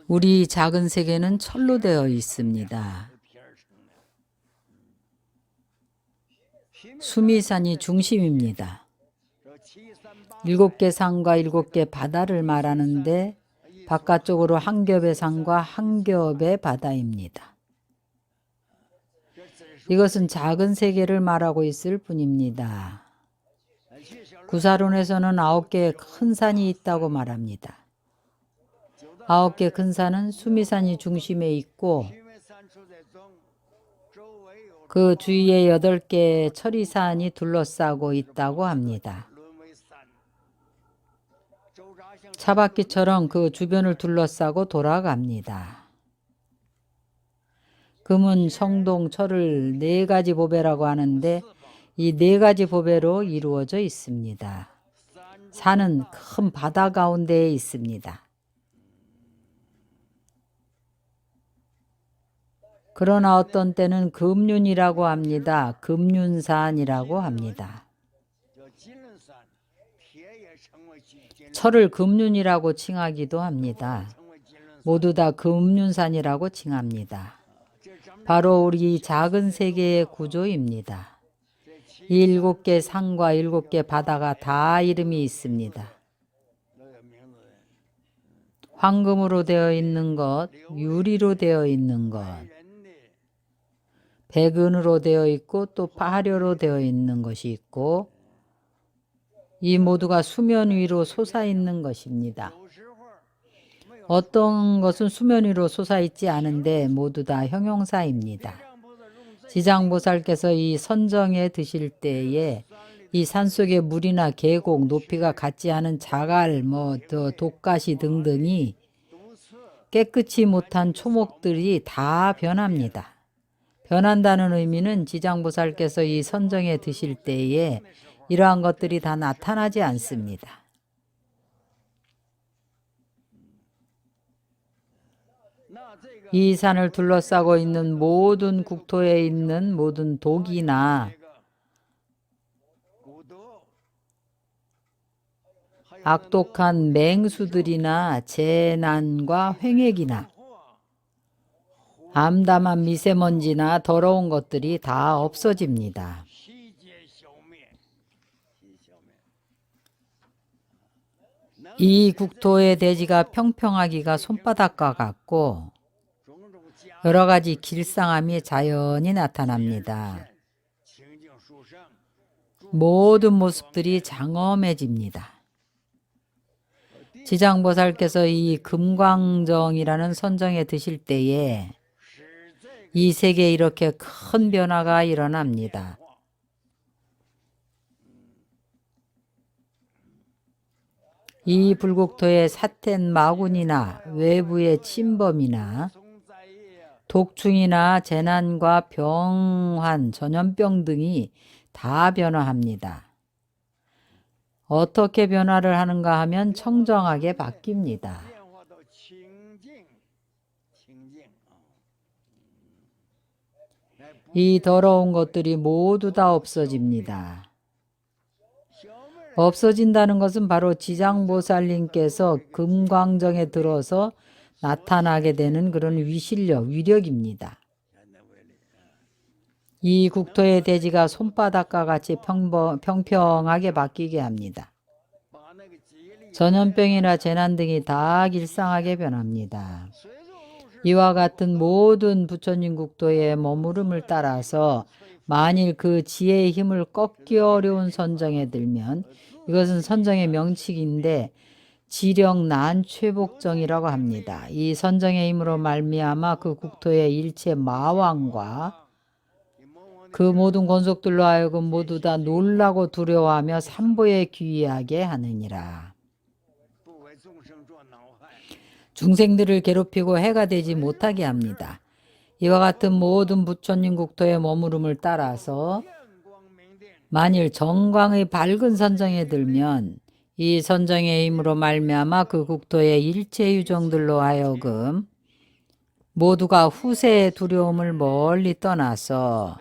우리 작은 세계는 철로 되어 있습니다. 수미산이 중심입니다. 7개 산과 7개 바다를 말하는데 바깥쪽으로 한 겹의 산과 한 겹의 바다입니다. 이것은 작은 세계를 말하고 있을 뿐입니다. 구사론에서는 9개의 큰 산이 있다고 말합니다. 9개 큰 산은 수미산이 중심에 있고 그 주위에 8개의 철이산이 둘러싸고 있다고 합니다. 차바퀴처럼 그 주변을 둘러싸고 돌아갑니다. 금은, 청동, 철을 4가지 보배라고 하는데 이 4가지 보배로 이루어져 있습니다. 산은 큰 바다 가운데에 있습니다. 그러나 어떤 때는 금륜이라고 합니다. 금륜산이라고 합니다. 철을 금륜이라고 칭하기도 합니다. 모두 다 금륜산이라고 칭합니다. 바로 우리 작은 세계의 구조입니다. 이 7개 산과 7개 바다가 다 이름이 있습니다. 황금으로 되어 있는 것, 유리로 되어 있는 것, 백은으로 되어 있고 또 파료로 되어 있는 것이 있고 이 모두가 수면 위로 솟아있는 것입니다. 어떤 것은 수면 위로 솟아있지 않은데 모두 다 형용사입니다. 지장보살께서 이 선정에 드실 때에 이 산속의 물이나 계곡, 높이가 같지 않은 자갈, 독가시 등등이 깨끗이 못한 초목들이 다 변합니다. 변한다는 의미는 지장보살께서 이 선정에 드실 때에 이러한 것들이 다 나타나지 않습니다. 이 산을 둘러싸고 있는 모든 국토에 있는 모든 독이나 악독한 맹수들이나 재난과 횡액이나 암담한 미세먼지나 더러운 것들이 다 없어집니다. 이 국토의 대지가 평평하기가 손바닥과 같고 여러 가지 길상함이 자연히 나타납니다. 모든 모습들이 장엄해집니다. 지장보살께서 이 금광정이라는 선정에 드실 때에 이 세계에 이렇게 큰 변화가 일어납니다. 이 불국토의 사텐 마군이나 외부의 침범이나 독충이나 재난과 병환, 전염병 등이 다 변화합니다. 어떻게 변화를 하는가 하면 청정하게 바뀝니다. 이 더러운 것들이 모두 다 없어집니다. 없어진다는 것은 바로 지장보살님께서 금광정에 들어서 나타나게 되는 그런 위실력, 위력입니다. 이 국토의 대지가 손바닥과 같이 평평하게 바뀌게 합니다. 전염병이나 재난 등이 다 길상하게 변합니다. 이와 같은 모든 부처님 국토의 머무름을 따라서 만일 그 지혜의 힘을 꺾기 어려운 선정에 들면 이것은 선정의 명칭인데 지력난최복정이라고 합니다. 이 선정의 힘으로 말미암아 그 국토의 일체 마왕과 그 모든 권속들로 하여금 모두 다 놀라고 두려워하며 삼보에 귀의하게 하느니라. 중생들을 괴롭히고 해가 되지 못하게 합니다. 이와 같은 모든 부처님 국토의 머무름을 따라서 만일 정광의 밝은 선정에 들면 이 선정의 힘으로 말미암아 그 국토의 일체 유정들로 하여금 모두가 후세의 두려움을 멀리 떠나서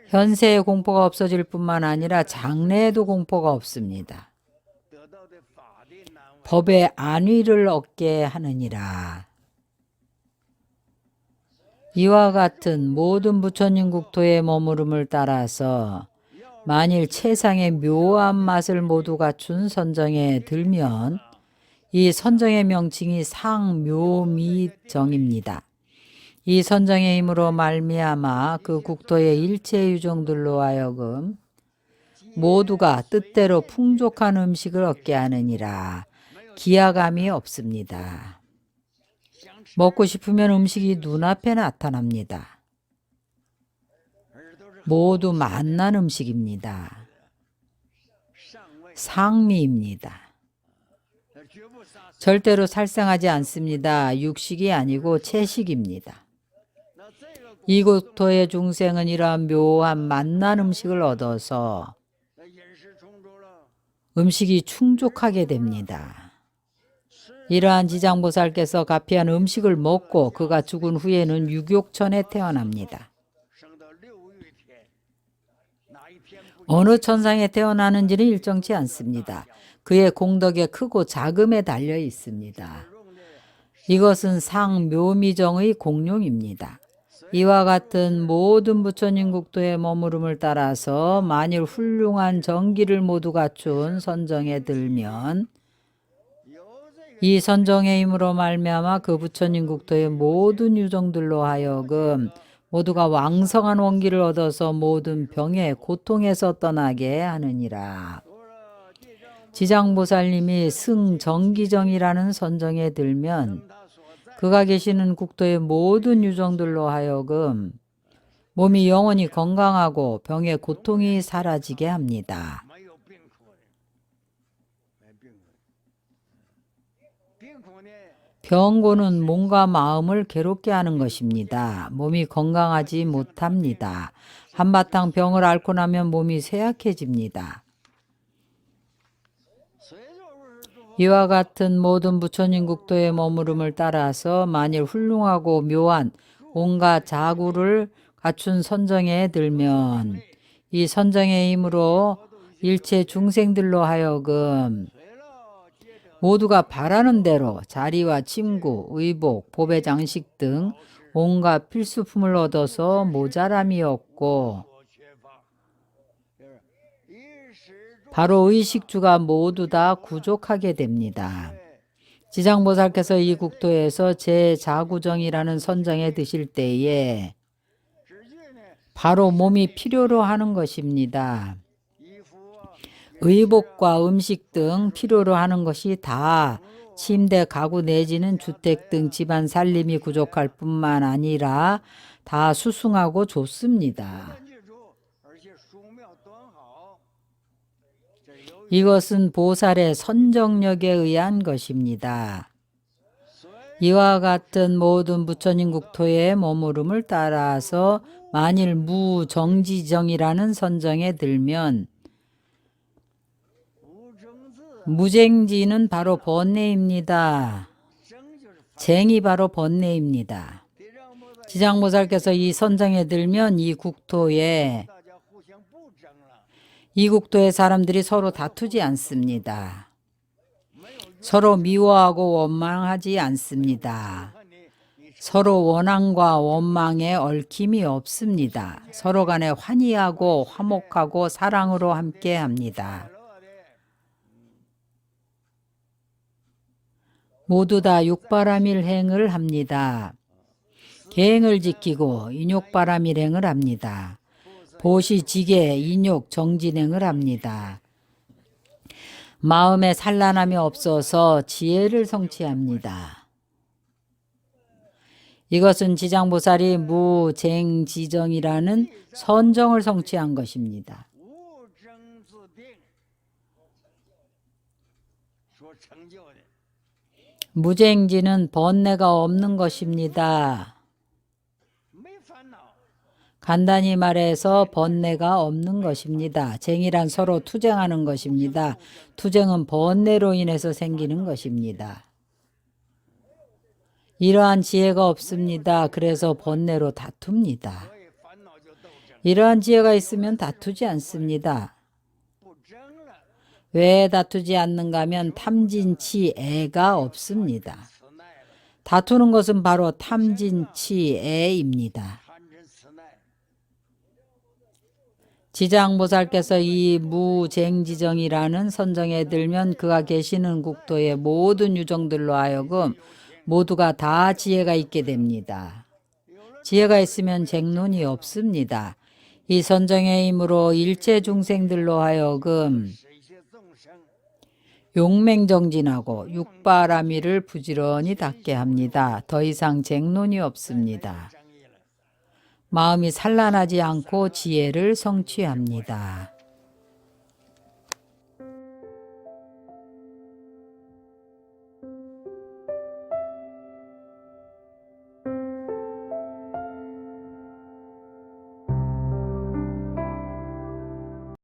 현세의 공포가 없어질 뿐만 아니라 장래에도 공포가 없습니다. 법의 안위를 얻게 하느니라. 이와 같은 모든 부처님 국토의 머무름을 따라서 만일 최상의 묘한 맛을 모두 갖춘 선정에 들면 이 선정의 명칭이 상묘미정입니다. 이 선정의 힘으로 말미암아 그 국토의 일체 유종들로 하여금 모두가 뜻대로 풍족한 음식을 얻게 하느니라. 기하감이 없습니다. 먹고 싶으면 음식이 눈앞에 나타납니다. 모두 맛난 음식입니다. 상미입니다. 절대로 살상하지 않습니다. 육식이 아니고 채식입니다. 이 국토의 중생은 이러한 묘한 맛난 음식을 얻어서 음식이 충족하게 됩니다. 이러한 지장보살께서 가피한 음식을 먹고 그가 죽은 후에는 육욕천에 태어납니다. 어느 천상에 태어나는지는 일정치 않습니다. 그의 공덕의 크고 작음에 달려 있습니다. 이것은 상묘미정의 공룡입니다. 이와 같은 모든 부처님 국토의 머무름을 따라서 만일 훌륭한 정기를 모두 갖춘 선정에 들면 이 선정의 힘으로 말미암아 그 부처님 국토의 모든 유종들로 하여금 모두가 왕성한 원기를 얻어서 모든 병의 고통에서 떠나게 하느니라. 지장보살님이 승정기정이라는 선정에 들면 그가 계시는 국토의 모든 유종들로 하여금 몸이 영원히 건강하고 병의 고통이 사라지게 합니다. 병고는 몸과 마음을 괴롭게 하는 것입니다. 몸이 건강하지 못합니다. 한바탕 병을 앓고 나면 몸이 쇠약해집니다. 이와 같은 모든 부처님 국토의 머무름을 따라서 만일 훌륭하고 묘한 온갖 자구를 갖춘 선정에 들면 이 선정의 힘으로 일체 중생들로 하여금 모두가 바라는 대로 자리와 침구, 의복, 보배 장식 등 온갖 필수품을 얻어서 모자람이 없고 바로 의식주가 모두 다 구족하게 됩니다. 지장보살께서 이 국토에서 제자구정이라는 선정에 드실 때에 바로 몸이 필요로 하는 것입니다. 의복과 음식 등 필요로 하는 것이 다 침대, 가구 내지는 주택 등 집안 살림이 부족할 뿐만 아니라 다 수승하고 좋습니다. 이것은 보살의 선정력에 의한 것입니다. 이와 같은 모든 부처님 국토의 머무름을 따라서 만일 무정지정이라는 선정에 들면 무쟁지는 바로 번뇌입니다. 쟁이 바로 번뇌입니다. 지장보살께서 이 선정에 들면 이 국토의 사람들이 서로 다투지 않습니다. 서로 미워하고 원망하지 않습니다. 서로 원함과 원망에 얽힘이 없습니다. 서로 간에 환희하고 화목하고 사랑으로 함께합니다. 모두 다 육바람일행을 합니다. 계행을 지키고 인욕바람일행을 합니다. 보시지계 인욕 정진행을 합니다. 마음에 산란함이 없어서 지혜를 성취합니다. 이것은 지장보살이 무쟁지정이라는 선정을 성취한 것입니다. 무쟁지는 번뇌가 없는 것입니다. 간단히 말해서 번뇌가 없는 것입니다. 쟁이란 서로 투쟁하는 것입니다. 투쟁은 번뇌로 인해서 생기는 것입니다. 이러한 지혜가 없습니다. 그래서 번뇌로 다툽니다. 이러한 지혜가 있으면 다투지 않습니다. 왜 다투지 않는가 하면 탐진치애가 없습니다. 다투는 것은 바로 탐진치애입니다. 지장보살께서 이 무쟁지정이라는 선정에 들면 그가 계시는 국토의 모든 유정들로 하여금 모두가 다 지혜가 있게 됩니다. 지혜가 있으면 쟁론이 없습니다. 이 선정의 힘으로 일체 중생들로 하여금 용맹정진하고 육바라밀을 부지런히 닦게 합니다. 더 이상 쟁론이 없습니다. 마음이 산란하지 않고 지혜를 성취합니다.